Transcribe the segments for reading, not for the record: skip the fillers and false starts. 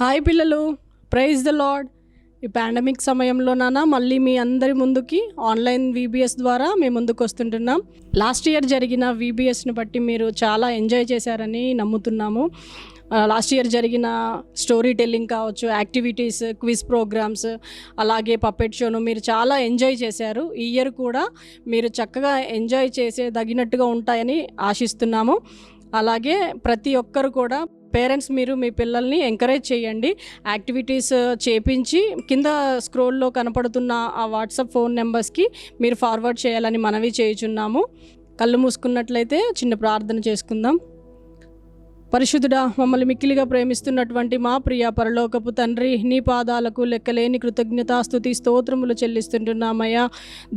Hi పిల్లలు, praise the lord. ఈ pandemic సమయంలో మళ్ళీ మీ అందరి ముందుకి ఆన్లైన్ VBS ద్వారా మేము ముందుకు వస్తుంటున్నాం. లాస్ట్ ఇయర్ జరిగిన VBSని బట్టి మీరు చాలా ఎంజాయ్ చేశారని నమ్ముతున్నాము. లాస్ట్ ఇయర్ జరిగిన స్టోరీ టెల్లింగ్ కావచ్చు, యాక్టివిటీస్, క్విజ్ ప్రోగ్రామ్స్, అలాగే పప్పెట్ షోను మీరు చాలా ఎంజాయ్ చేశారు. ఈ ఇయర్ కూడా మీరు చక్కగా ఎంజాయ్ చేసేదగినట్టుగా ఉంటాయని ఆశిస్తున్నాము. అలాగే ప్రతి ఒక్కరు కూడా పేరెంట్స్ మీరు మీ పిల్లల్ని ఎంకరేజ్ చేయండి. యాక్టివిటీస్ చేపించి కింద స్క్రోల్లో కనపడుతున్న ఆ వాట్సాప్ ఫోన్ నెంబర్స్కి మీరు ఫార్వర్డ్ చేయాలని మనవి చేయుచున్నాము. కళ్ళు మూసుకున్నట్లయితే చిన్న ప్రార్థన చేసుకుందాం. పరిశుద్ధుడా, మమ్మల్ని మిక్కిలిగా ప్రేమిస్తున్నటువంటి మా ప్రియ పరలోకపు తండ్రి, నీ పాదాలకు లెక్కలేని కృతజ్ఞతాస్తుతి స్తోత్రములు చెల్లిస్తుంటున్నామయ్యా.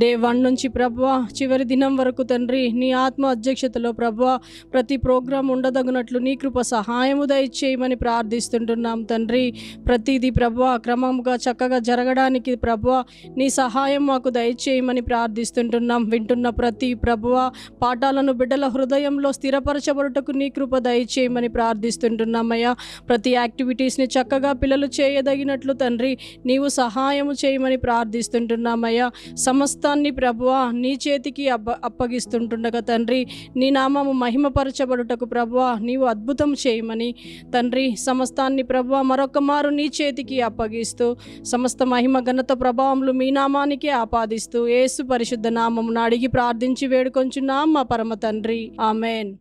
డే 1 నుంచి ప్రభువా చివరి దినం వరకు తండ్రి నీ ఆత్మ అధ్యక్షతలో ప్రభువా ప్రతి ప్రోగ్రాం ఉండదగినట్లు నీ కృప సహాయము దయచేయమని ప్రార్థిస్తుంటున్నాం తండ్రి. ప్రతిదీ ప్రభువా క్రమముగా చక్కగా జరగడానికి ప్రభువా నీ సహాయం మాకు దయచేయమని ప్రార్థిస్తుంటున్నాం. వింటున్న ప్రతి ప్రభువా పాఠాలను బిడ్డల హృదయంలో స్థిరపరచబడుటకు నీ కృప దయచేయమని ప్రార్థిస్తుంటున్నామయ్యా. ప్రతి యాక్టివిటీస్ని చక్కగా పిల్లలు చేయదగినట్లు తండ్రి నీవు సహాయము చేయమని ప్రార్థిస్తుంటున్నామయ్యా. సమస్తాన్ని ప్రభువా నీ చేతికి అప్పగిస్తుంటుండగా తండ్రి నీ నామము మహిమపరచబడుటకు ప్రభువా నీవు అద్భుతం చేయమని తండ్రి సమస్తాన్ని ప్రభువా మరొక మారు నీ చేతికి అప్పగిస్తూ సమస్త మహిమ ఘనత ప్రభావములు మీ నామానికి ఆపాదిస్తూ యేసు పరిశుద్ధ నామమును అడిగి ప్రార్థించి వేడుకొంచున్నాం మా పరమ తండ్రి, ఆమేన్.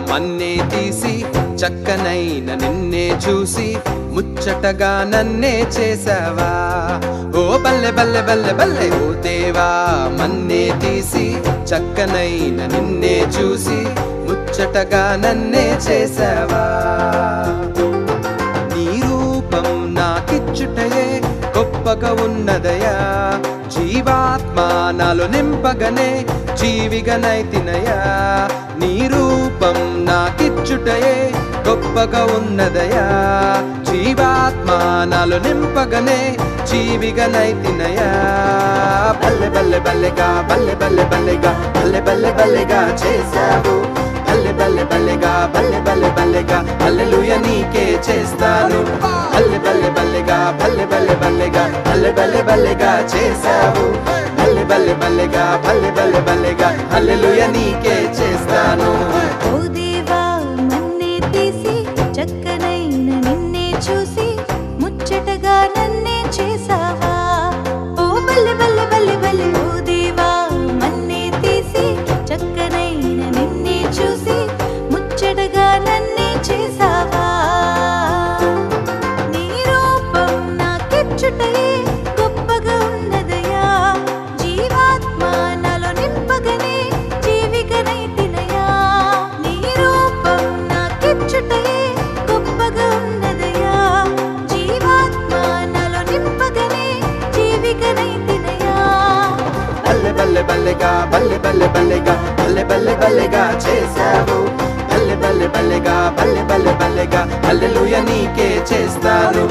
మన్నే తీసి చక్కనైన నిన్నే చూసి ముచ్చటగా నన్నే చేసావా. ఓ బల్లె బల్లె బల్లె బల్లె ఓ దేవా, మన్నే తీసి చక్కనైన నిన్నే చూసి ముచ్చటగా నన్నే చేసావా. నీ రూపం నాకిచ్చుటయే గొప్ప గొప్పగా ఉన్నదయా. జీవాత్మ నాలో నింపగనే జీవిగనైతినయా. నీ రూపం నాకిచ్చుటయే గొప్పగా ఉన్నదయా. జీవాత్మ నాలో నింపగనే జీవిగనైతినయా. బల్లె బల్లె బల్లెగా బల్లె బల్లె బల్లెగా బల్లె బల్లె బల్లెగా చేశావు. బల్లె బల్లె బల్లెగా బల్లె బల్లె బల్లెగా హల్లెలూయా నీకే చేస్తాను. బల్లె బల్లె బల్లెగా బల్లె బల్లె బల్లెగా బల్లె బల్లె బల్లెగా చేశావు. బల్లె బల్లె బల్లెగా బల్లె బల్లె బల్లెగా హల్లెలూయా నీకే చేస్తాను. ఓ దేవా నన్నే తీసి చక్కనైన నిన్నే చూసి ముచ్చటగా నన్నే చేసావా. ఓ బల్లె బల్లె బల్లె బల్లె ఓ దేవా నన్నే తీసి చక్కనైన నిన్నే చూసి ముచ్చటగా నన్నే చేసావా. నీ రూపం నాకిచ్చుటయే గొప్పగా ఉన్నదయా. జీవాత్మ నాలో నింపగనే జీవికనైతినయా. నీ రూపం నాకిచ్చుటయే గొప్పగా ఉన్నదయా. జీవాత్మ నాలో నింపగనే జీవికనైతినయా. బల్లె బల్లె బల్లెగా బల్లె బల్లె బల్లెగా బల్లె బల్లె బల్లెగా చేశావు. బల్లె బల్లె బల్లెగా బల్లె బల్లె బల్లెగా హల్లెలూయా నీకే చేస్తాను.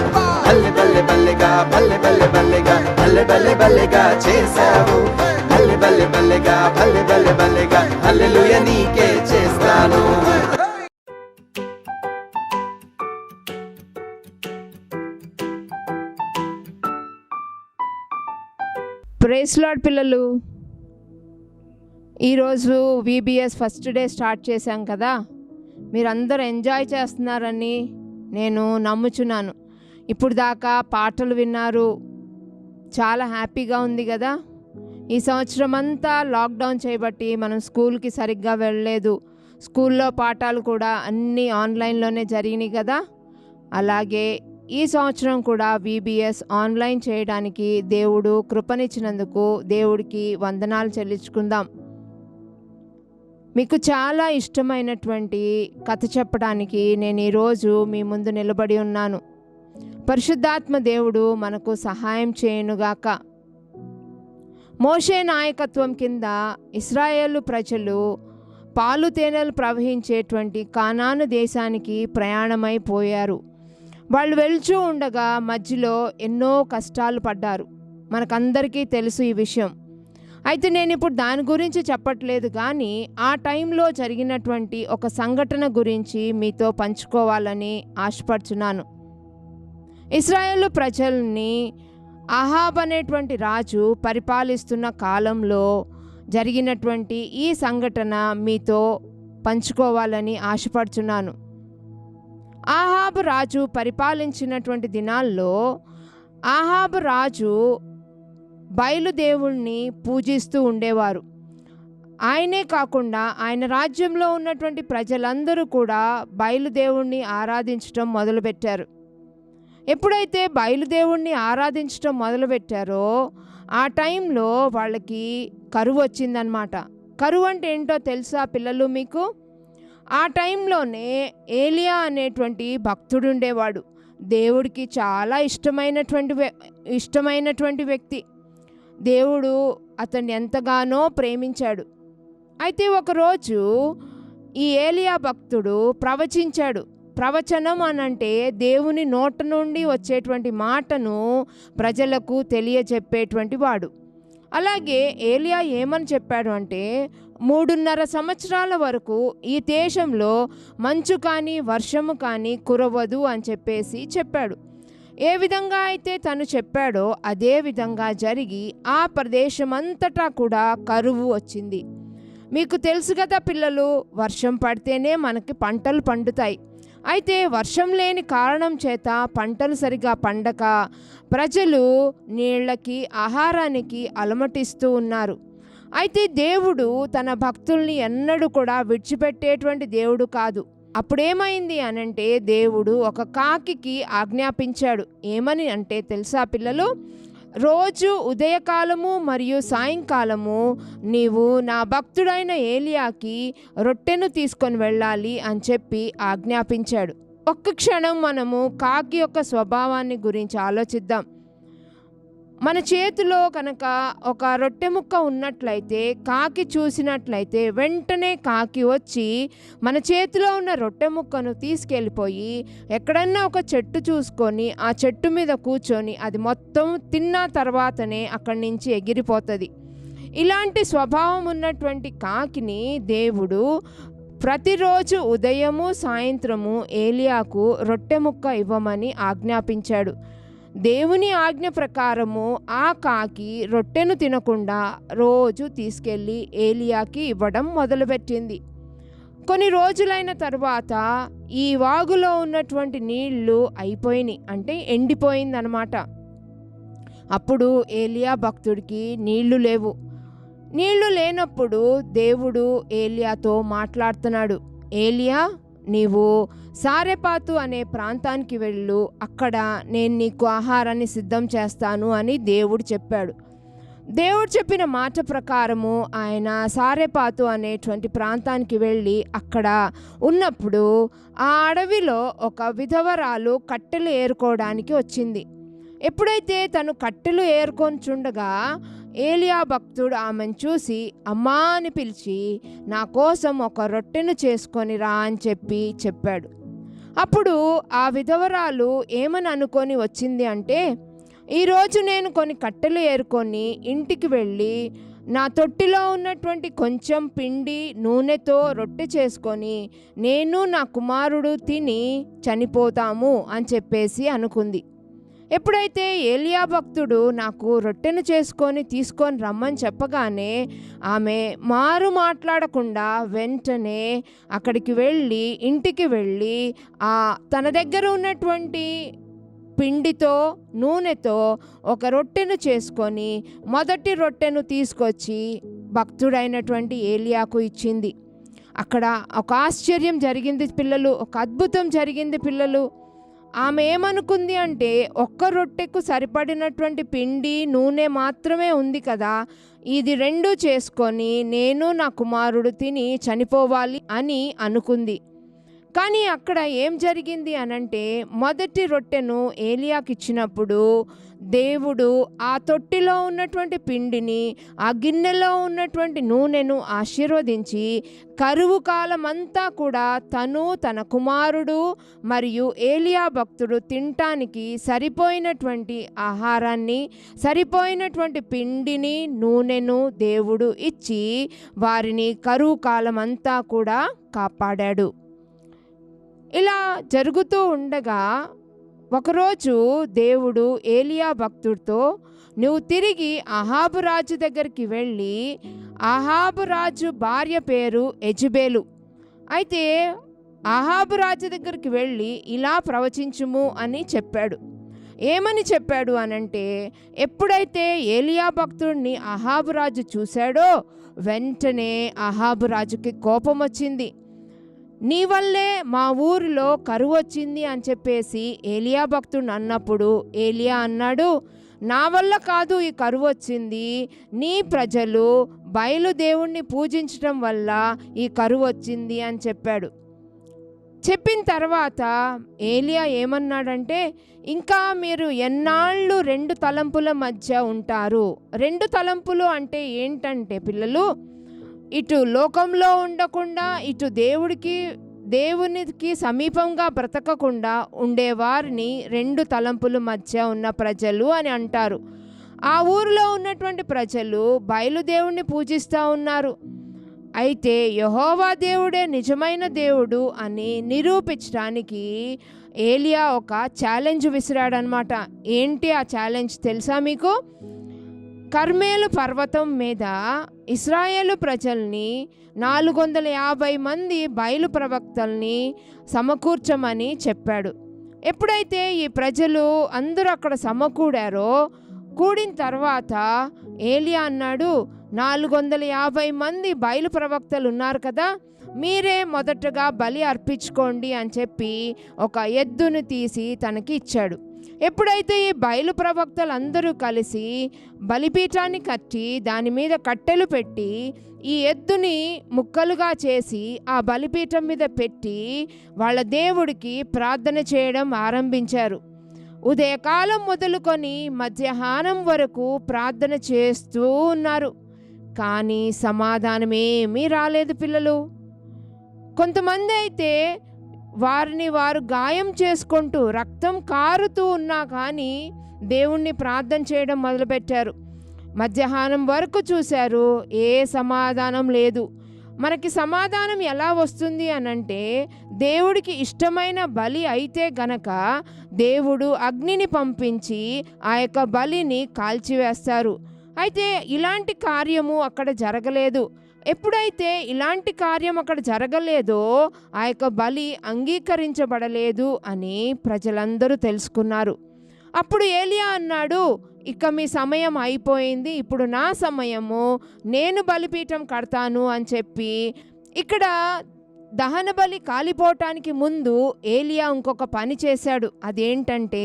బల్లె బల్లె బల్లెగా బల్లె బల్లె బల్లెగా బల్లె బల్లె బల్లెగా చేశావు. బల్లె బల్లె బల్లెగా బల్లె బల్లె బల్లెగా హల్లెలూయా నీకే చేస్తాను. ప్రైజ్ లార్డ్ పిల్లలు, ఈరోజు VBS ఫస్ట్ డే స్టార్ట్ చేశాం కదా. మీరందరూ ఎంజాయ్ చేస్తున్నారని నేను నమ్ముచున్నాను. ఇప్పుడు దాకా పాటలు విన్నారు, చాలా హ్యాపీగా ఉంది కదా. ఈ సంవత్సరం అంతా లాక్డౌన్ చేయబట్టి మనం స్కూల్కి సరిగ్గా వెళ్ళలేదు. స్కూల్లో పాఠాలు కూడా అన్నీ ఆన్లైన్లోనే జరిగినాయి కదా. అలాగే ఈ సంవత్సరం కూడా VBS ఆన్లైన్ చేయడానికి దేవుడు కృపనిచ్చినందుకు దేవుడికి వందనాలు చెల్లించుకుందాం. మీకు చాలా ఇష్టమైనటువంటి కథ చెప్పడానికి నేను ఈరోజు మీ ముందు నిలబడి ఉన్నాను. పరిశుద్ధాత్మ దేవుడు మనకు సహాయం చేయునుగాక. మోషే నాయకత్వం కింద ఇశ్రాయేలు ప్రజలు పాలు తేనెలు ప్రవహించేటువంటి కానాను దేశానికి ప్రయాణమైపోయారు. వాళ్ళు వెళ్తూ ఉండగా మధ్యలో ఎన్నో కష్టాలు పడ్డారు. మనకందరికీ తెలుసు ఈ విషయం. అయితే నేను ఇప్పుడు దాని గురించి చెప్పట్లేదు, కానీ ఆ టైంలో జరిగినటువంటి ఒక సంఘటన గురించి మీతో పంచుకోవాలని ఆశపడుచున్నాను. ఇశ్రాయేలు ప్రజల్ని అహాబ్ అనేటువంటి రాజు పరిపాలిస్తున్న కాలంలో జరిగినటువంటి ఈ సంఘటన మీతో పంచుకోవాలని ఆశపడుచున్నాను. అహాబ్ రాజు పరిపాలించినటువంటి దినాల్లో అహాబ్ రాజు బయలుదేవుణ్ణి పూజిస్తూ ఉండేవారు. ఆయనే కాకుండా ఆయన రాజ్యంలో ఉన్నటువంటి ప్రజలందరూ కూడా బయలుదేవుణ్ణి ఆరాధించడం మొదలుపెట్టారు. ఎప్పుడైతే బయలుదేవుణ్ణి ఆరాధించడం మొదలుపెట్టారో ఆ టైంలో వాళ్ళకి కరువు వచ్చిందనమాట. కరువు అంటే ఏంటో తెలుసా పిల్లలు మీకు? ఆ టైంలోనే ఏలియా అనేటువంటి భక్తుడు ఉండేవాడు. దేవుడికి చాలా ఇష్టమైనటువంటి వ్యక్తి. దేవుడు అతన్ని ఎంతగానో ప్రేమించాడు. అయితే ఒకరోజు ఈ ఏలియా భక్తుడు ప్రవచించాడు. ప్రవచనం అనంటే దేవుని నోట నుండి వచ్చేటువంటి మాటను ప్రజలకు తెలియజెప్పేటువంటి వాడు. అలాగే ఏలియా ఏమని చెప్పాడు అంటే 3.5 సంవత్సరాల వరకు ఈ దేశంలో మంచు కానీ వర్షము కానీ కురవదు అని చెప్పాడు. ఏ విధంగా అయితే తను చెప్పాడో అదే విధంగా జరిగి ఆ ప్రదేశమంతటా కూడా కరువు వచ్చింది. మీకు తెలుసు కదా పిల్లలు, వర్షం పడితేనే మనకి పంటలు పండుతాయి. అయితే వర్షం లేని కారణం చేత పంటలు సరిగా పండక ప్రజలు నీళ్ళకి ఆహారానికి అలమటిస్తూ ఉన్నారు. అయితే దేవుడు తన భక్తుల్ని ఎన్నడూ కూడా విడిచిపెట్టేటువంటి దేవుడు కాదు. అప్పుడేమైంది అనంటే దేవుడు ఒక కాకికి ఆజ్ఞాపించాడు. ఏమని అంటే తెలుసా పిల్లలు? రోజు ఉదయకాలము మరియు సాయంకాలము నీవు నా భక్తుడైన ఏలియాకి రొట్టెను తీసుకొని వెళ్ళాలి అని చెప్పి ఆజ్ఞాపించాడు. ఒక్క క్షణం మనము కాకి యొక్క స్వభావాన్ని గురించి ఆలోచిద్దాం. మన చేతిలో కనుక ఒక రొట్టె ముక్క ఉన్నట్లయితే, కాకి చూసినట్లయితే వెంటనే కాకి వచ్చి మన చేతిలో ఉన్న రొట్టె ముక్కను తీసుకెళ్ళిపోయి ఎక్కడన్నా ఒక చెట్టు చూసుకొని ఆ చెట్టు మీద కూర్చొని అది మొత్తం తిన్న తర్వాతనే అక్కడి నుంచి ఎగిరిపోతుంది. ఇలాంటి స్వభావం ఉన్నటువంటి కాకిని దేవుడు ప్రతిరోజు ఉదయము సాయంత్రము ఏలియాకు రొట్టె ముక్క ఇవ్వమని ఆజ్ఞాపించాడు. దేవుని ఆజ్ఞ ప్రకారము ఆ కాకి రొట్టెను తినకుండా రోజు తీసుకెళ్ళి ఏలియాకి ఇవ్వడం మొదలుపెట్టింది. కొన్ని రోజులైన తర్వాత ఈ వాగులో ఉన్నటువంటి నీళ్లు అయిపోయినాయి, అంటే ఎండిపోయిందనమాట. అప్పుడు ఏలియా భక్తుడికి నీళ్లు లేవు. నీళ్లు లేనప్పుడు దేవుడు ఏలియాతో మాట్లాడుతున్నాడు. ఏలియా, నీవు సారెపాతు అనే ప్రాంతానికి వెళ్ళు, అక్కడ నేను నీకు ఆహారాన్ని సిద్ధం చేస్తాను అని దేవుడు చెప్పాడు. దేవుడు చెప్పిన మాట ప్రకారము ఆయన సారెపాతు అనేటువంటి ప్రాంతానికి వెళ్ళి అక్కడ ఉన్నప్పుడు ఆ అడవిలో ఒక విధవరాలు కట్టెలు ఏరుకోవడానికి వచ్చింది. ఎప్పుడైతే తను కట్టెలు ఏరుకొంచుండగా ఏలియా భక్తుడు ఆమెను చూసి అమ్మా అని పిలిచి నా కోసం ఒక రొట్టెను చేసుకొని రా అని చెప్పాడు. అప్పుడు ఆ విధవరాలు ఏమని అనుకొని వచ్చింది అంటే, ఈరోజు నేను కొన్ని కట్టెలు ఏరుకొని ఇంటికి వెళ్ళి నా తొట్టిలో ఉన్నటువంటి కొంచెం పిండి నూనెతో రొట్టె చేసుకొని నేను నా కుమారుడు తిని చనిపోతాము అని చెప్పేసి అనుకుంది. ఎప్పుడైతే ఏలియా భక్తుడు నాకు రొట్టెను చేసుకొని తీసుకొని రమ్మని చెప్పగానే ఆమె మారు మాట్లాడకుండా వెంటనే అక్కడికి వెళ్ళి ఇంటికి వెళ్ళి తన దగ్గర ఉన్నటువంటి పిండితో నూనెతో ఒక రొట్టెను చేసుకొని మొదటి రొట్టెను తీసుకొచ్చి భక్తుడైనటువంటి ఏలియాకు ఇచ్చింది. అక్కడ ఒక ఆశ్చర్యం జరిగింది పిల్లలు, ఒక అద్భుతం జరిగింది పిల్లలు. ఆమె ఏమనుకుంది అంటే, ఒక్క రొట్టెకు సరిపడినటువంటి పిండి నూనె మాత్రమే ఉంది కదా, ఇది రెండు చేసుకొని నేను నా కుమారుడు తిని చనిపోవాలి అని అనుకుంది. కానీ అక్కడ ఏం జరిగింది అనంటే, మొదటి రొట్టెను ఏలియాకి ఇచ్చినప్పుడు దేవుడు ఆ తొట్టిలో ఉన్నటువంటి పిండిని ఆ గిన్నెలో ఉన్నటువంటి నూనెను ఆశీర్వదించి కరువు కాలం అంతా కూడా తను తన కుమారుడు మరియు ఏలియా భక్తుడు తినటానికి సరిపోయినటువంటి ఆహారాన్ని, సరిపోయినటువంటి పిండిని నూనెను దేవుడు ఇచ్చి వారిని కరువు కాలం అంతా కూడా కాపాడాడు. ఇలా జరుగుతూ ఉండగా ఒకరోజు దేవుడు ఏలియా భక్తుడితో, నువ్వు తిరిగి అహాబు రాజు దగ్గరికి వెళ్ళి, అహాబు రాజు భార్య పేరు యెజెబెలు, అయితే అహాబు రాజు దగ్గరికి వెళ్ళి ఇలా ప్రవచించుము అని చెప్పాడు. ఏమని చెప్పాడు అనంటే, ఎప్పుడైతే ఏలియా భక్తుడిని అహాబు రాజు చూశాడో వెంటనే అహాబు రాజుకి కోపం వచ్చింది. నీ వల్లే మా ఊరిలో కరువు వచ్చింది అని చెప్పేసి ఏలియా భక్తుడు అన్నప్పుడు ఏలియా అన్నాడు, నా వల్ల కాదు ఈ కరువు వచ్చింది, నీ ప్రజలు బయలుదేవుణ్ణి పూజించడం వల్ల ఈ కరువు వచ్చింది అని చెప్పాడు. చెప్పిన తర్వాత ఏలియా ఏమన్నాడంటే, ఇంకా మీరు ఎన్నాళ్ళు రెండు తలంపుల మధ్య ఉంటారు. రెండు తలంపులు అంటే ఏంటంటే పిల్లలు, ఇటు లోకంలో ఉండకుండా ఇటు దేవునికి సమీపంగా బ్రతకకుండా ఉండేవారిని రెండు తలంపుల మధ్య ఉన్న ప్రజలు అని అంటారు. ఆ ఊరిలో ఉన్నటువంటి ప్రజలు బయలుదేవుణ్ణి పూజిస్తూ ఉన్నారు. అయితే యెహోవా దేవుడే నిజమైన దేవుడు అని నిరూపించడానికి ఏలియా ఒక ఛాలెంజ్ విసిరాడనమాట. ఏంటి ఆ ఛాలెంజ్ తెలుసా మీకు? కర్మేలు పర్వతం మీద ఇశ్రాయేలు ప్రజల్ని 450 మంది బయలు ప్రవక్తల్ని సమకూర్చమని చెప్పాడు. ఎప్పుడైతే ఈ ప్రజలు అందరూ అక్కడ సమకూడారో, కూడిన తర్వాత ఏలియా అన్నాడు, 450 మంది బయలు ప్రవక్తలు ఉన్నారు కదా, మీరే మొదటగా బలి అర్పించుకోండి అని చెప్పి ఒక ఎద్దును తీసి తనకి ఇచ్చాడు. ఎప్పుడైతే ఈ బయలు ప్రవక్తలు అందరూ కలిసి బలిపీఠాన్ని కట్టి దాని మీద కట్టెలు పెట్టి ఈ ఎద్దుని ముక్కలుగా చేసి ఆ బలిపీఠం మీద పెట్టి వాళ్ళ దేవుడికి ప్రార్థన చేయడం ఆరంభించారు. ఉదయకాలం మొదలుకొని మధ్యాహ్నం వరకు ప్రార్థన చేస్తూ ఉన్నారు, కానీ సమాధానమేమీ రాలేదు పిల్లలు. కొంతమంది అయితే వారిని వారు గాయం చేసుకుంటూ రక్తం కారుతూ ఉన్నా కానీ దేవుణ్ణి ప్రార్థన చేయడం మొదలుపెట్టారు. మధ్యాహ్నం వరకు చూశారు, ఏ సమాధానం లేదు. మనకి సమాధానం ఎలా వస్తుంది అనంటే, దేవుడికి ఇష్టమైన బలి అయితే గనక దేవుడు అగ్నిని పంపించి ఆ యొక్క బలిని కాల్చివేస్తారు. అయితే ఇలాంటి కార్యము అక్కడ జరగలేదు. ఎప్పుడైతే ఇలాంటి కార్యం అక్కడ జరగలేదో ఆ యొక్క బలి అంగీకరించబడలేదు అని ప్రజలందరూ తెలుసుకున్నారు. అప్పుడు ఏలియా అన్నాడు, ఇక మీ సమయం అయిపోయింది, ఇప్పుడు నా సమయము, నేను బలిపీఠం కడతాను అని చెప్పి, ఇక్కడ దహన బలి కాలిపోవటానికి ముందు ఏలియా ఇంకొక పని చేశాడు. అదేంటంటే,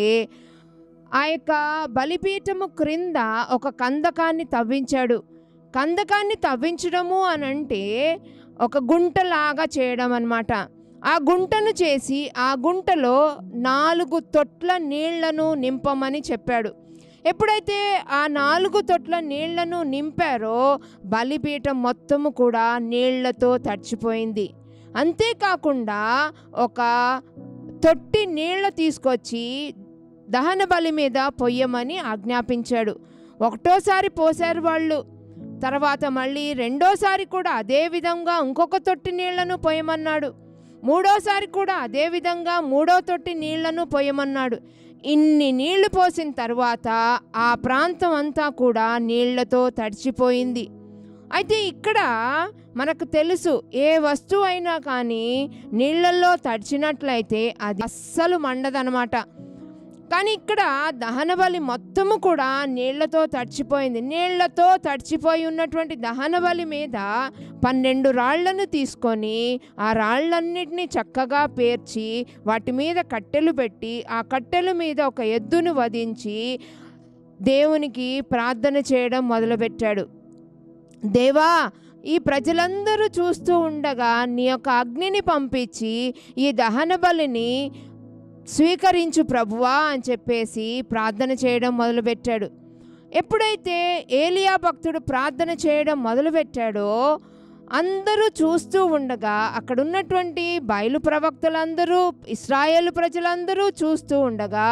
ఆ యొక్క బలిపీఠము క్రింద ఒక కందకాన్ని తవ్వించాడు. కందకాన్ని తవ్వించడము అనంటే ఒక గుంటలాగా చేయడం అన్నమాట. ఆ గుంటను చేసి ఆ గుంటలో 4 తొట్ల నీళ్లను నింపమని చెప్పాడు. ఎప్పుడైతే ఆ 4 తొట్ల నీళ్లను నింపారో బలిపీఠం మొత్తము కూడా నీళ్లతో తడిచిపోయింది. అంతేకాకుండా ఒక తొట్టి నీళ్లు తీసుకొచ్చి దహన బలి మీద పొయ్యమని ఆజ్ఞాపించాడు. ఒకటోసారి పోసారు వాళ్ళు, తర్వాత మళ్ళీ రెండోసారి కూడా అదే విధంగా ఇంకొక తొట్టి నీళ్లను పొయ్యమన్నాడు. మూడోసారి కూడా అదే విధంగా 3వ తొట్టి నీళ్లను పొయ్యమన్నాడు. ఇన్ని నీళ్లు పోసిన తర్వాత ఆ ప్రాంతం అంతా కూడా నీళ్లతో తడిచిపోయింది. అయితే ఇక్కడ మనకు తెలుసు, ఏ వస్తువు అయినా కానీ నీళ్లలో తడిచినట్లయితే అది అస్సలు మండదనమాట. కానీ ఇక్కడ దహనబలి మొత్తము కూడా నీళ్లతో తడిచిపోయింది. నీళ్లతో తడిచిపోయి ఉన్నటువంటి దహనబలి మీద 12 రాళ్లను తీసుకొని ఆ రాళ్లన్నిటినీ చక్కగా పేర్చి వాటి మీద కట్టెలు పెట్టి ఆ కట్టెల మీద ఒక ఎద్దును వధించి దేవునికి ప్రార్థన చేయడం మొదలుపెట్టాడు. దేవా, ఈ ప్రజలందరూ చూస్తూ ఉండగా నీ యొక్క అగ్నిని పంపించి ఈ దహన బలిని స్వీకరించు ప్రభువా అని చెప్పేసి ప్రార్థన చేయడం మొదలుపెట్టాడు. ఎప్పుడైతే ఏలియా భక్తుడు ప్రార్థన చేయడం మొదలుపెట్టాడో అందరూ చూస్తూ ఉండగా, అక్కడ ఉన్నటువంటి బయలు ప్రవక్తలందరూ, ఇశ్రాయేలు ప్రజలందరూ చూస్తూ ఉండగా,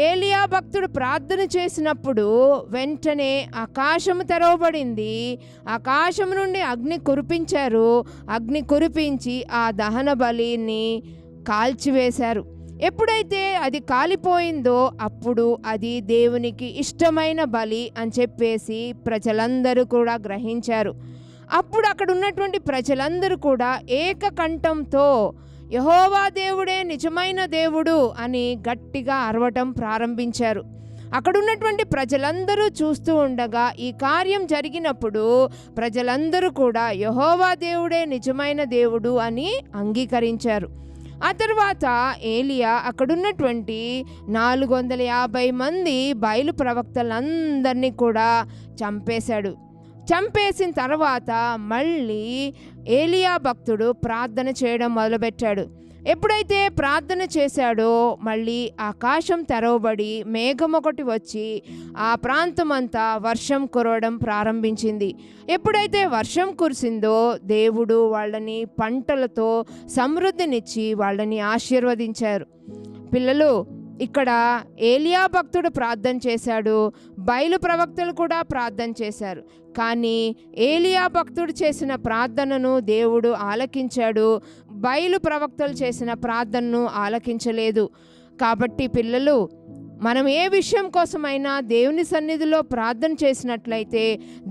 ఏలియా భక్తుడు ప్రార్థన చేసినప్పుడు వెంటనే ఆకాశము తెరవబడింది. ఆకాశం నుండి అగ్ని కురిపించారు. అగ్ని కురిపించి ఆ దహన బలిని కాల్చివేశారు. ఎప్పుడైతే అది కాలిపోయిందో అప్పుడు అది దేవునికి ఇష్టమైన బలి అని చెప్పేసి ప్రజలందరూ కూడా గ్రహించారు. అప్పుడు అక్కడ ఉన్నటువంటి ప్రజలందరూ కూడా ఏకకంఠంతో యెహోవా దేవుడే నిజమైన దేవుడు అని గట్టిగా అరవటం ప్రారంభించారు. అక్కడ ఉన్నటువంటి ప్రజలందరూ చూస్తూ ఉండగా ఈ కార్యం జరిగినప్పుడు ప్రజలందరూ కూడా యెహోవా దేవుడే నిజమైన దేవుడు అని అంగీకరించారు. ఆ తర్వాత ఏలియా అక్కడున్నటువంటి 450 మంది బయలు ప్రవక్తలందరినీ కూడా చంపేశాడు. చంపేసిన తర్వాత మళ్ళీ ఏలియా భక్తుడు ప్రార్థన చేయడం మొదలుపెట్టాడు. ఎప్పుడైతే ప్రార్థన చేశాడో మళ్ళీ ఆకాశం తెరవబడి మేఘం ఒకటి వచ్చి ఆ ప్రాంతం అంతా వర్షం కురవడం ప్రారంభించింది. ఎప్పుడైతే వర్షం కురిసిందో దేవుడు వాళ్ళని పంటలతో సమృద్ధినిచ్చి వాళ్ళని ఆశీర్వదించారు. పిల్లలు, ఇక్కడ ఏలియా భక్తుడు ప్రార్థన చేశాడు, బయలు ప్రవక్తలు కూడా ప్రార్థన చేశారు. కానీ ఏలియా భక్తుడు చేసిన ప్రార్థనను దేవుడు ఆలకించాడు, బయలు ప్రవక్తలు చేసిన ప్రార్థనను ఆలకించలేదు. కాబట్టి పిల్లలు, మనం ఏ విషయం కోసమైనా దేవుని సన్నిధిలో ప్రార్థన చేసినట్లయితే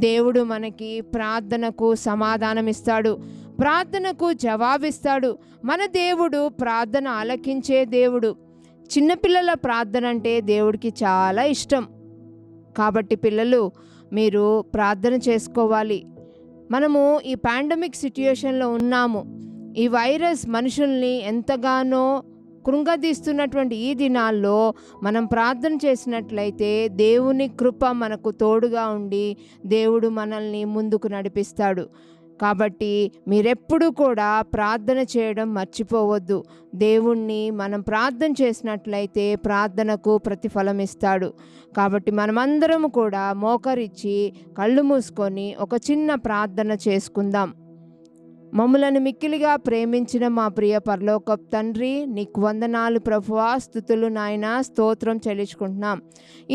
దేవుడు మనకి ప్రార్థనకు సమాధానమిస్తాడు, ప్రార్థనకు జవాబిస్తాడు. మన దేవుడు ప్రార్థన ఆలకించే దేవుడు. చిన్నపిల్లల ప్రార్థన అంటే దేవుడికి చాలా ఇష్టం. కాబట్టి పిల్లలు, మీరు ప్రార్థన చేసుకోవాలి. మనము ఈ పాండమిక్ సిట్యుయేషన్లో ఉన్నాము. ఈ వైరస్ మనుషుల్ని ఎంతగానో కృంగదీస్తున్నటువంటి ఈ దినాల్లో మనం ప్రార్థన చేసినట్లయితే దేవుని కృప మనకు తోడుగా ఉండి దేవుడు మనల్ని ముందుకు నడిపిస్తాడు. కాబట్టి మీరెప్పుడు కూడా ప్రార్థన చేయడం మర్చిపోవద్దు. దేవుణ్ణి మనం ప్రార్థన చేసినట్లయితే ప్రార్థనకు ప్రతిఫలం ఇస్తాడు. కాబట్టి మనమందరం కూడా మోకరించి కళ్ళు మూసుకొని ఒక చిన్న ప్రార్థన చేసుకుందాం. మమ్ములను మిక్కిలిగా ప్రేమించిన మా ప్రియ పరలోకపు తండ్రి, నీకు వందనాలు ప్రభువా, స్తుతులు నాయన, స్తోత్రం చెల్లించుకుంటున్నాం.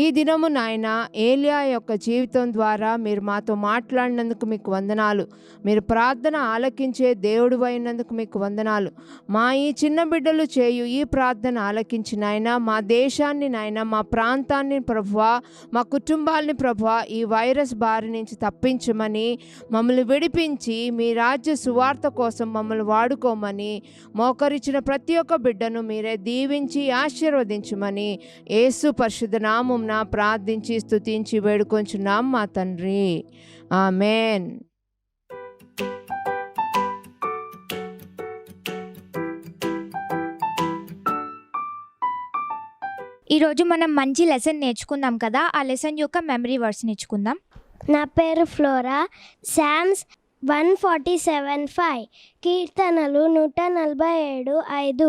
ఈ దినము నాయన ఏలియా యొక్క జీవితం ద్వారా మీరు మాతో మాట్లాడినందుకు మీకు వందనాలు. మీరు ప్రార్థన ఆలకించే దేవుడు అయినందుకు మీకు వందనాలు. మా ఈ చిన్న బిడ్డలు చేయు ఈ ప్రార్థన ఆలకించి నాయన మా దేశాన్ని నాయన, మా ప్రాంతాన్ని ప్రభువా, మా కుటుంబాలని ప్రభువా ఈ వైరస్ బారి నుంచి తప్పించమని, మమ్మల్ని విడిపించి మీ రాజ్య సువార్త కోసం మమ్మల్ని వాడుకోమని, మోకరించిన ప్రతి ఒక్క బిడ్డను మీరే దీవించి ఆశీర్వదించమని యేసు పరిశుద్ధ నామమున ప్రార్థించి స్తుతించి వేడుకొంచున్నాం మా తండ్రి. ఆమేన్. ఈరోజు మనం మంచి లెసన్ నేర్చుకుందాం కదా. ఆ లెసన్ యొక్క మెమరీ వర్స్ నేర్చుకుందాం. నా పేరు ఫ్లోరా. సామ్స్ 147:5, కీర్తనలు 147:5.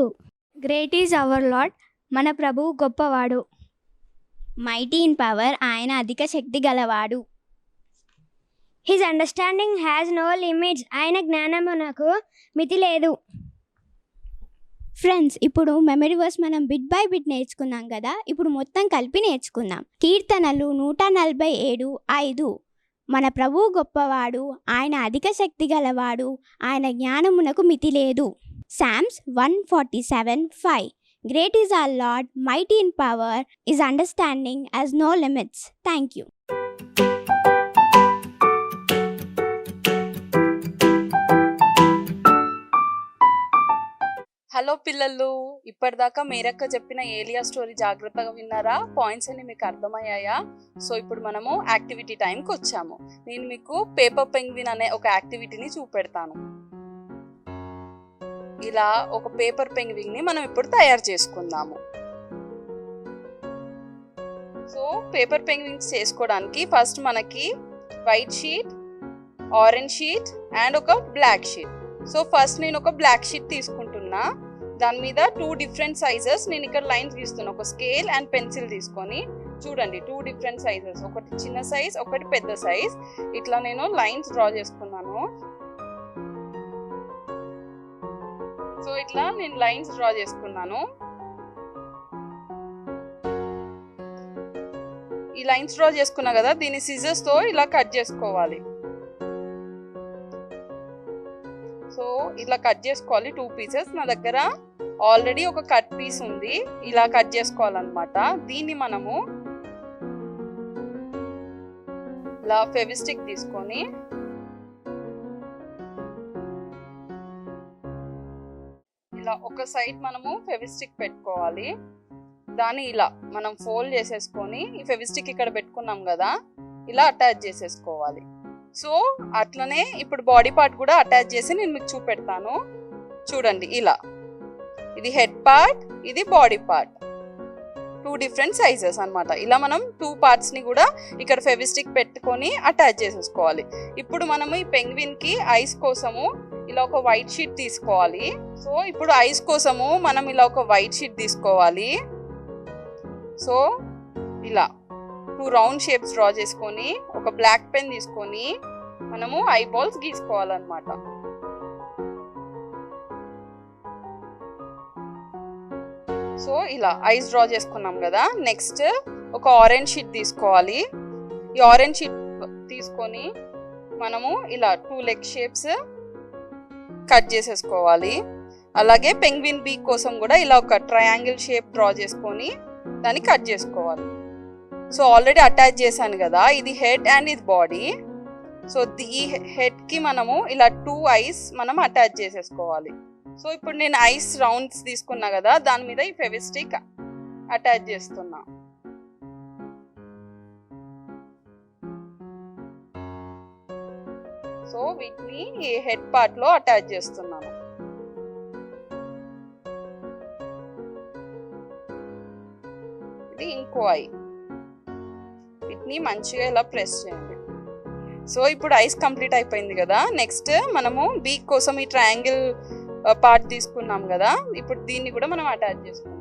గ్రేట్ ఈజ్ అవర్ లార్డ్, మన ప్రభువు గొప్పవాడు. మైటీ ఇన్ పవర్, ఆయన అధిక శక్తి గలవాడు. His understanding has no limits, ఆయన జ్ఞానమునకు మితి లేదు. ఫ్రెండ్స్, ఇప్పుడు మెమరీ వర్స్ మనం బిట్ బై బిట్ నేర్చుకున్నాం కదా. ఇప్పుడు మొత్తం కలిపి నేర్చుకుందాం. కీర్తనలు 147:5, మన ప్రభువు గొప్పవాడు, ఆయన అధిక శక్తి గలవాడు, ఆయన జ్ఞానమునకు మితి లేదు. Psalms 147:5, great is our Lord, mighty in power, his understanding has no limits. Thank you. Hello పిల్లలు, ఇప్పటిదాకా మేరక్క చెప్పిన ఏలియా స్టోరీ జాగ్రత్తగా విన్నారా? పాయింట్స్ అన్ని మీకు అర్థమయ్యాయా? సో ఇప్పుడు మనము యాక్టివిటీ టైంకి వచ్చాము. నేను మీకు పేపర్ పెంగ్విన్ అనే ఒక యాక్టివిటీని చూపెడతాను. ఇలా ఒక పేపర్ పెంగ్విన్ ని మనం ఇప్పుడు తయారు చేసుకుందాము. సో పేపర్ పెంగ్విన్స్ చేసుకోవడానికి ఫస్ట్ మనకి white sheet, orange sheet and ఒక బ్లాక్ షీట్. సో ఫస్ట్ నేను ఒక బ్లాక్ షీట్ తీసుకుంటున్నా. దాని మీద 2 డిఫరెంట్ సైజెస్ నేను ఇక్కడ లైన్స్ గీస్తున్నా. ఒక స్కేల్ అండ్ పెన్సిల్ తీసుకొని చూడండి, 2 డిఫరెంట్ సైజెస్, ఒకటి చిన్న సైజ్ ఒకటి పెద్ద సైజ్. ఇట్లా నేను లైన్స్ డ్రా చేసుకున్నాను. సో ఇట్లా నేను లైన్స్ డ్రా చేసుకున్నాను. ఈ లైన్స్ డ్రా చేసుకున్నా కదా, దీన్ని సిజర్స్ తో ఇలా కట్ చేసుకోవాలి. సో ఇలా కట్ చేసుకోవాలి 2 పీసెస్. నా దగ్గర ఆల్రెడీ ఒక కట్ పీస్ ఉంది. ఇలా కట్ చేసుకోవాలన్నమాట. దీన్ని మనము ఇలా ఫెవిస్టిక్ తీసుకొని ఇలా ఒక సైడ్ మనము ఫెవిస్టిక్ పెట్టుకోవాలి. దాన్ని ఇలా మనం ఫోల్డ్ చేసేసుకొని ఈ ఫెవిస్టిక్ ఇక్కడ పెట్టుకున్నాం కదా, ఇలా అటాచ్ చేసేసుకోవాలి. సో అట్లనే ఇప్పుడు బాడీ పార్ట్ కూడా అటాచ్ చేసి నేను మీకు చూపెడతాను. చూడండి, ఇలా ఇది హెడ్ పార్ట్, ఇది బాడీ పార్ట్, 2 డిఫరెంట్ సైజెస్ అన్నమాట. ఇలా మనం 2 పార్ట్స్ ని కూడా ఇక్కడ ఫెవిస్టిక్ పెట్టుకొని అటాచ్ చేసేసుకోవాలి. ఇప్పుడు మనము ఈ పెంగ్విన్ కి ఐస్ కోసము ఇలా ఒక వైట్ షీట్ తీసుకోవాలి. సో ఇప్పుడు ఐస్ కోసము మనం ఇలా ఒక వైట్ షీట్ తీసుకోవాలి. సో ఇలా 2 రౌండ్ షేప్స్ డ్రా చేసుకొని ఒక బ్లాక్ పెన్ తీసుకొని మనము ఐ బాల్స్ గీసుకోవాలన్నమాట. సో ఇలా ఐస్ డ్రా చేసుకున్నాం కదా. నెక్స్ట్ ఒక ఆరెంజ్ షీట్ తీసుకోవాలి. ఈ ఆరెంజ్ షీట్ తీసుకొని మనము ఇలా 2 లెగ్ షేప్స్ కట్ చేసేసుకోవాలి. అలాగే పెంగ్విన్ బీక్ కోసం కూడా ఇలా ఒక ట్రయాంగిల్ షేప్ డ్రా చేసుకొని దాన్ని కట్ చేసుకోవాలి. సో ఆల్రెడీ అటాచ్ చేశాను కదా, ఇది హెడ్ అండ్ ఇది బాడీ. సో ఈ హెడ్ కి మనము ఇలా 2 ఐస్ మనం అటాచ్ చేసేసుకోవాలి. సో ఇప్పుడు నేను ఐస్ రౌండ్స్ తీసుకున్నా కదా, దాని మీద ఈ ఫెవిస్టిక్ అటాచ్ చేస్తున్నా. సో వీటిని ఈ హెడ్ పార్ట్ లో అటాచ్ చేస్తున్నాను. ఇది ఇంకో ఐ. వీటిని మంచిగా ఇలా ప్రెస్ చేయండి. సో ఇప్పుడు ఐస్ కంప్లీట్ అయిపోయింది కదా. నెక్స్ట్ మనము బీక్ కోసం ఈ ట్రయాంగిల్ పార్ట్ తీసుకున్నాం కదా, ఇప్పుడు దీన్ని కూడా మనం అటాచ్ చేసుకుందాం.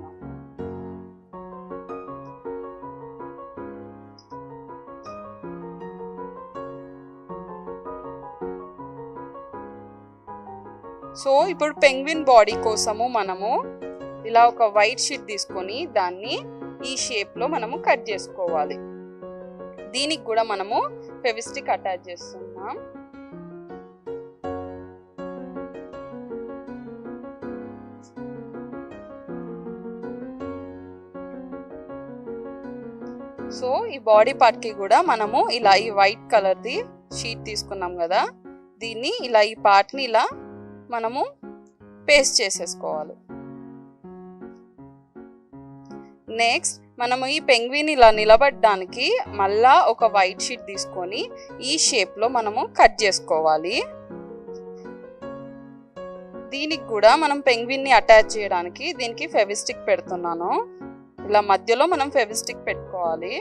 సో ఇప్పుడు పెంగ్విన్ బాడీ కోసము మనము ఇలా ఒక వైట్ షీట్ తీసుకొని దాన్ని ఈ షేప్లో మనము కట్ చేసుకోవాలి. దీనికి కూడా మనము ఫెవిస్టిక్ అటాచ్ చేస్తున్నాం. సో ఈ బాడీ పార్ట్కి కూడా మనము ఇలా ఈ వైట్ కలర్ది షీట్ తీసుకున్నాం కదా, దీన్ని ఇలా ఈ పార్ట్ని ఇలా మనము పేస్ట్ చేసేసుకోవాలి. నెక్స్ట్ మనము ఈ పెంగ్విన్ ఇలా నిలబడడానికి మళ్ళా ఒక వైట్ షీట్ తీసుకొని ఈ షేప్లో మనము కట్ చేసుకోవాలి. దీనికి కూడా మనం పెంగ్విన్ని అటాచ్ చేయడానికి దీనికి ఫెవిస్టిక్ పెడుతున్నాను. ఇలా మధ్యలో మనం ఫెవిస్టిక్ పెట్టుకోవాలి.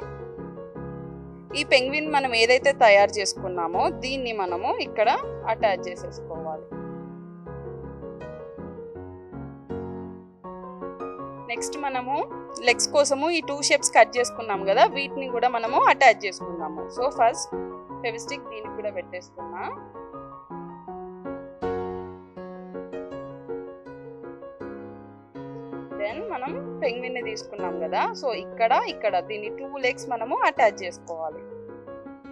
ఈ పెంగ్విన్ మనం ఏదైతే తయారు చేసుకున్నామో దీన్ని మనము ఇక్కడ అటాచ్ చేసేసుకోవాలి. నెక్స్ట్ మనము లెగ్స్ కోసము ఈ 2 షేప్స్ కట్ చేసుకున్నాం కదా, వీటిని కూడా మనము అటాచ్ చేసుకుందాము. సో ఫస్ట్ ఫెవిస్టిక్ దీనికి కూడా పెట్టేస్తున్నా. దెన్ మనం పెంగ్విన్ని తీసుకున్నాం కదా, సో ఇక్కడ దీన్ని 2 లెగ్స్ మనము అటాచ్ చేసుకోవాలి.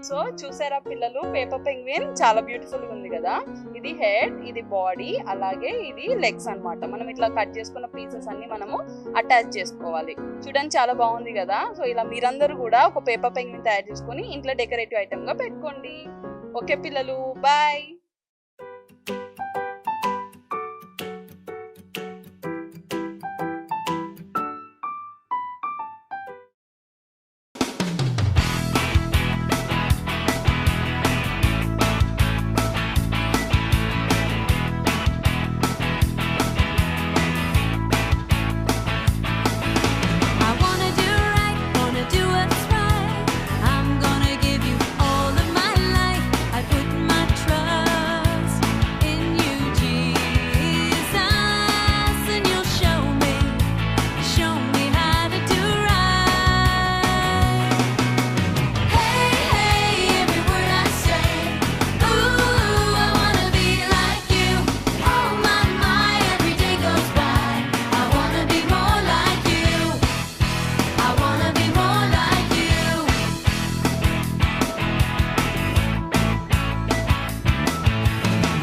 సో చూసారా పిల్లలు, పేపర్ పెంగ్విన్ చాలా బ్యూటిఫుల్ గా ఉంది కదా. ఇది హెడ్, ఇది బాడీ, అలాగే ఇది లెగ్స్ అన్నమాట. మనం ఇట్లా కట్ చేసుకున్న పీసెస్ అన్ని మనము అటాచ్ చేసుకోవాలి. చూడండి చాలా బాగుంది కదా. సో ఇలా మీరందరూ కూడా ఒక పేపర్ పెంగ్విన్ తయారు చేసుకొని ఇంట్లో డెకరేటివ్ ఐటమ్ గా పెట్టుకోండి. ఓకే పిల్లలు, bye. I wanna do right, wanna do what's right. I'm gonna give you all of my life. I put my trust in you, Jesus, and you'll show me how to do right. Hey, hey, every word I say. Ooh, I wanna be like you. Oh my, every day goes by. I wanna be more like you. I wanna be more like you.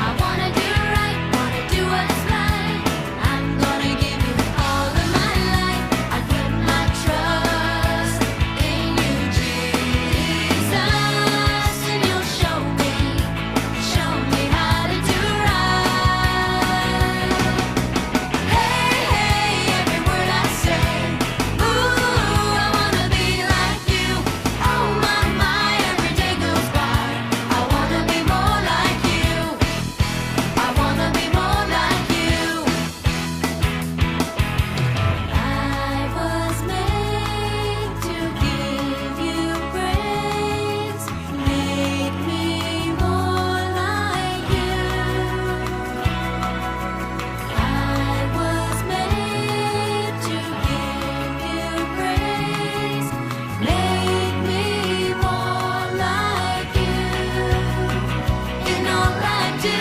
I wanna do right, wanna do what's right. I'm gonna give you all of my life. I put my trust in you, Jesus, and you'll show me how to do right. Hey, hey, every word I say. Ooh, I wanna be like you. Oh my, every day goes by. I wanna be more like you. I wanna be more like you. I was made to give you praise. Make me more like you. I was made to give you praise. Make me more like you in all I do.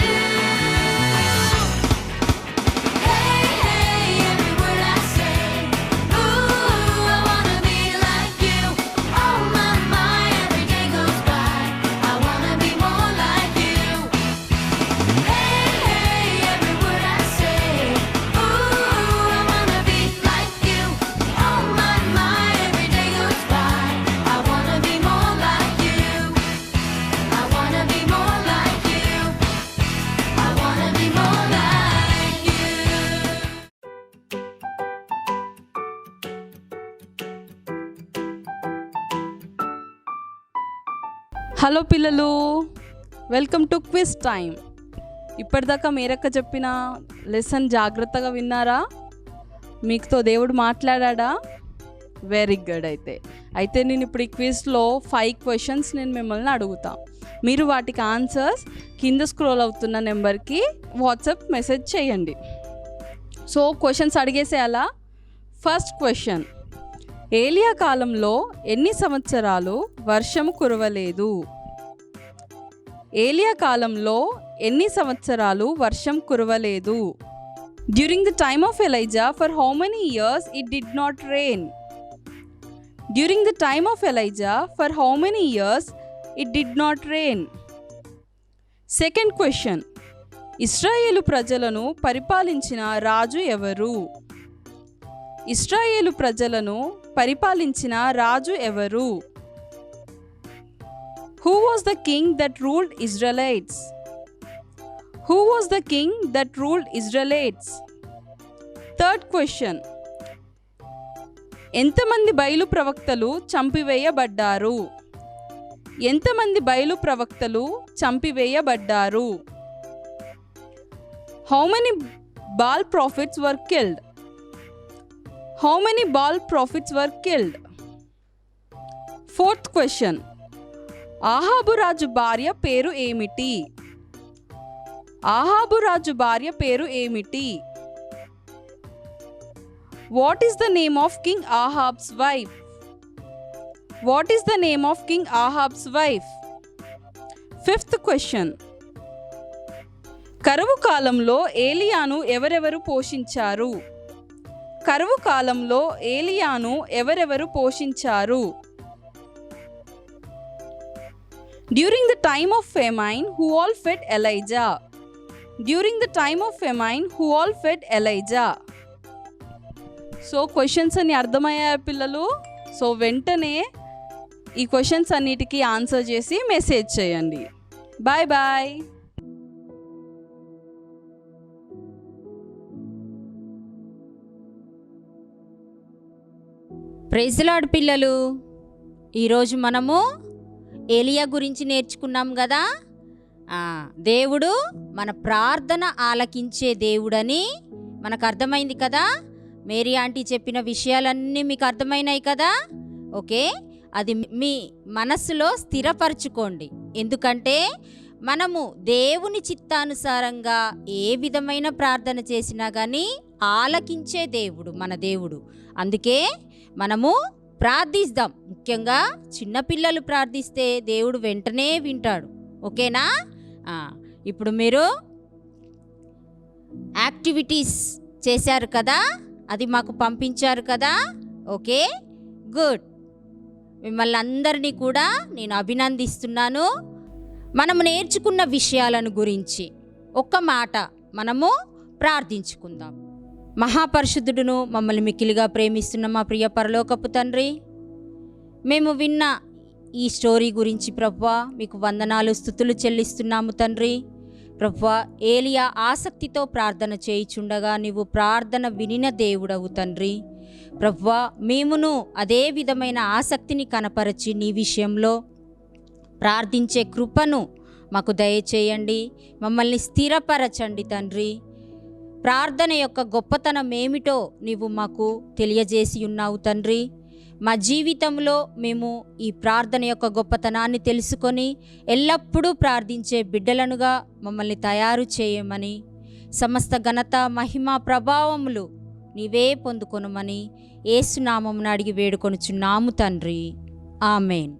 Hey, hey, every word I say. Ooh, I wanna be like you. Oh my, every day goes by. I wanna be more like you. Hey, hey, every word I say. Ooh, I wanna be like you. Oh my, every day goes by. I wanna be more like you. I wanna be more like you. I wanna be more like you. Hello పిల్లలు, welcome to quiz time. ఇప్పటిదాకా మీరక్క చెప్పిన lesson జాగ్రత్తగా విన్నారా? మీకుతో దేవుడు మాట్లాడా? Very good. అయితే నేను ఇప్పుడు ఈ క్విజ్లో 5 క్వశ్చన్స్ నేను మిమ్మల్ని అడుగుతా. మీరు వాటికి ఆన్సర్స్ కింద స్క్రోల్ అవుతున్న నెంబర్కి వాట్సాప్ మెసేజ్ చేయండి. సో క్వశ్చన్స్ అడిగేసేయాలా. ఫస్ట్ క్వశ్చన్, ఏలియా కాలంలో ఎన్ని సంవత్సరాలు వర్షం కురవలేదు? ఏలియా కాలంలో ఎన్ని సంవత్సరాలు వర్షం కురవలేదు? During the time of Elijah for how many years it did not rain? During the time of Elijah for how many years it did not rain? Second question, ఇశ్రాయేలు ప్రజలను పరిపాలించిన రాజు ఎవరు? ఇశ్రాయేలు ప్రజలను పరిపాలించిన రాజు ఎవరు? Who was the king that ruled Israelites? Who was the king that ruled Israelites? Third question, ఎంతమంది బయలు ప్రవక్తలు చంపివేయబడ్డారు? ఎంతమంది బయలు ప్రవక్తలు చంపివేయబడ్డారు? How many Baal prophets were killed? How many Baal prophets were killed? Fourth question, ఆహాబు రాజు భార్య పేరు ఏమిటి? ఆహాబు రాజు భార్య పేరు ఏమిటి? What is the name of king Ahab's wife? What is the name of king Ahab's wife? Fifth question, కరువు కాలంలో ఏలియాను ఎవరెవరు పోషించారు? కరువు కాలంలో ఏలియాను ఎవరెవరు పోషించారు? During the time of famine, who all fed Elijah? During the time of famine, who all fed Elijah? So questions అన్ని అర్థమయ్యాయా పిల్లలు? సో వెంటనే ఈ క్వశ్చన్స్ అన్నిటికీ ఆన్సర్ చేసి మెసేజ్ చేయండి. Bye bye. Praise the Lord పిల్లలు. ఈరోజు మనము ఏలియా గురించి నేర్చుకున్నాం కదా. దేవుడు మన ప్రార్థన ఆలకించే దేవుడని మనకు అర్థమైంది కదా. మేరీ ఆంటీ చెప్పిన విషయాలన్నీ మీకు అర్థమైనాయి కదా. ఓకే, అది మీ మనస్సులో స్థిరపరచుకోండి. ఎందుకంటే మనము దేవుని చిత్తానుసారంగా ఏ విధమైన ప్రార్థన చేసినా కానీ ఆలకించే దేవుడు మన దేవుడు. అందుకే మనము ప్రార్థిస్తాం. ముఖ్యంగా చిన్నపిల్లలు ప్రార్థిస్తే దేవుడు వెంటనే వింటాడు. ఓకేనా? ఇప్పుడు మీరు యాక్టివిటీస్ చేశారు కదా, అది మాకు పంపించారు కదా. Okay, good. మిమ్మల్ని అందరినీ కూడా నేను అభినందిస్తున్నాను. మనము నేర్చుకున్న విషయాలను గురించి ఒక్క మాట మనము ప్రార్థించుకుందాం. మహాపరిశుద్ధుడును మమ్మల్ని మిక్కిలిగా ప్రేమిస్తున్న మా ప్రియ పరలోకపు తండ్రి, మేము విన్న ఈ స్టోరీ గురించి ప్రభువా మీకు వందనాలు స్తుతులు చెల్లిస్తున్నాము తండ్రి. ప్రభువా, ఏలియా ఆసక్తితో ప్రార్థన చేయుచుండగా నీవు ప్రార్థన వినిన దేవుడవు తండ్రి. ప్రభువా, మేమును అదే విధమైన ఆసక్తిని కనపరచి నీ విషయంలో ప్రార్థించే కృపను మాకు దయచేయండి. మమ్మల్ని స్థిరపరచండి తండ్రి. ప్రార్థన యొక్క గొప్పతనం ఏమిటో నీవు మాకు తెలియజేసి ఉన్నావు తండ్రి. మా జీవితంలో మేము ఈ ప్రార్థన యొక్క గొప్పతనాన్ని తెలుసుకొని ఎల్లప్పుడూ ప్రార్థించే బిడ్డలనుగా మమ్మల్ని తయారు చేయమని, సమస్త ఘనత మహిమ ప్రభావములు నీవే పొందుకొనుమని యేసు నామమున అడిగి వేడుకొనుచున్నాము తండ్రి. ఆమెన్.